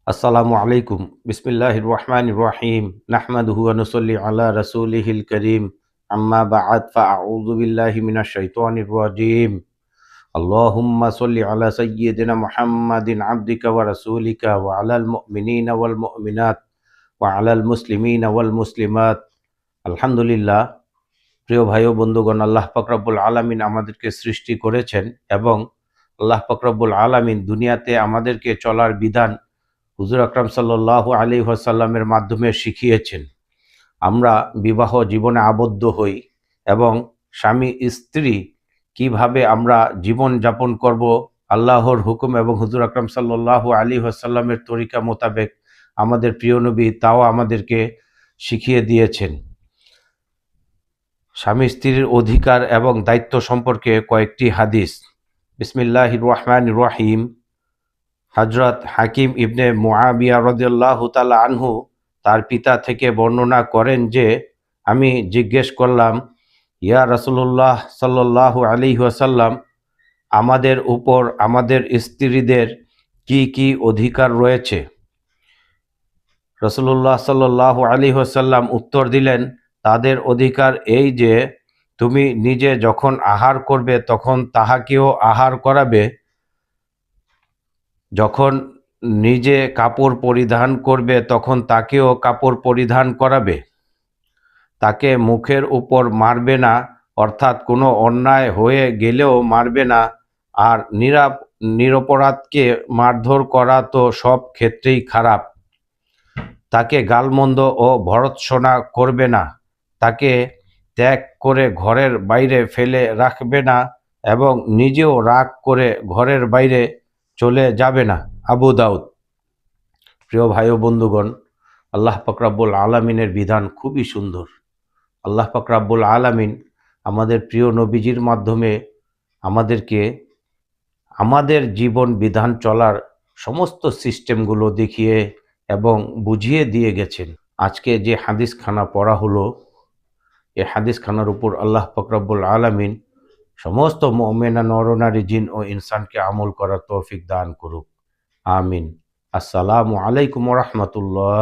আসসালামু আলাইকুম। বিসমিল্লাহির রহমানির রহিম। নাহমাদুহু ওয়া নুসাল্লি আলা রাসূলিহিল কারীম। আম্মা বা'দ ফাআউযু বিল্লাহি মিনাশ শাইতানির রাজীম। আল্লাহুম্মা সাল্লি আলা সাইয়্যিদিনা মুহাম্মাদিন আবদিকা ওয়া রাসূলিকা ওয়া আলাল মুমিনিনা ওয়াল মুমিনাত ওয়া আলাল মুসলিমিনা ওয়াল মুসলিমাত। আলহামদুলিল্লাহ। প্রিয় ভাই ও বন্ধুগণ, আল্লাহ পাক রব্বুল আলামিন আমাদেরকে সৃষ্টি করেছেন এবং আল্লাহ পাক রব্বুল আলামিন দুনিয়াতে আমাদেরকে চলার বিধান হুজুর আকরাম সাল্লাল্লাহু আলাইহি ওয়াসাল্লামের মাধ্যমে শিখিয়েছেন। আমরা বিবাহ জীবনে আবদ্ধ হই এবং স্বামী স্ত্রী কিভাবে আমরা জীবন যাপন করব, আল্লাহর হুকুম এবং হুজুর আকরাম সাল্লাল্লাহু আলাইহি ওয়াসাল্লামের তরিকা মোতাবেক আমাদের প্রিয় নবী তাও আমাদেরকে শিখিয়ে দিয়েছেন। স্বামী স্ত্রীর অধিকার এবং দায়িত্ব সম্পর্কে কয়েকটি হাদিস। বিসমিল্লাহির রহমানির রহিম। হযরত হাকিম ইবনে মুআবিয়া রাদিয়াল্লাহু তাআলা আনহু তার পিতা থেকে বর্ণনা করেন যে, আমি জিজ্ঞেস করলাম, ইয়া রাসূলুল্লাহ সাল্লাল্লাহু আলাইহি ওয়াসাল্লাম, আমাদের উপর আমাদের স্ত্রীদের কি কি অধিকার রয়েছে? রাসূলুল্লাহ সাল্লাল্লাহু আলাইহি ওয়াসাল্লাম উত্তর দিলেন, তাদের অধিকার এই যে, তুমি নিজে যখন আহার করবে তখন তাহাকেও আহার করাবে, যখন নিজে কাপড় পরিধান করবে তখন তাকেও কাপড় পরিধান করাবে, তাকে মুখের উপর মারবে না, অর্থাৎ কোনো অন্যায় হয়ে গেলেও মারবে না। আর নিরপরাধকে মারধর করা তো সব ক্ষেত্রেই খারাপ। তাকে গালমন্দ ও ভর্ৎসনা করবে না, তাকে ত্যাগ করে ঘরের বাইরে ফেলে রাখবে না এবং নিজেও রাগ করে ঘরের বাইরে চলে যাবে না। আবু দাউদ। প্রিয় ভাই ও বন্ধুগণ, আল্লাহ পাক রব্বুল আলামিনের বিধান খুবই সুন্দর। আল্লাহ পাক রব্বুল আলামিন আমাদের প্রিয় নবীজির মাধ্যমে আমাদেরকে আমাদের জীবন বিধান চলার সমস্ত সিস্টেমগুলো দেখিয়ে এবং বুঝিয়ে দিয়ে গেছেন। আজকে যে হাদিসখানা পড়া হলো, এই হাদিসখানার উপর আল্লাহ পাক রব্বুল আলামিন সমস্ত মুমিনা নরনারী জিন ও ইনসানকে আমল করার তৌফিক দান করুক। আমিন। আসসালামু আলাইকুম ওয়া রাহমাতুল্লাহ।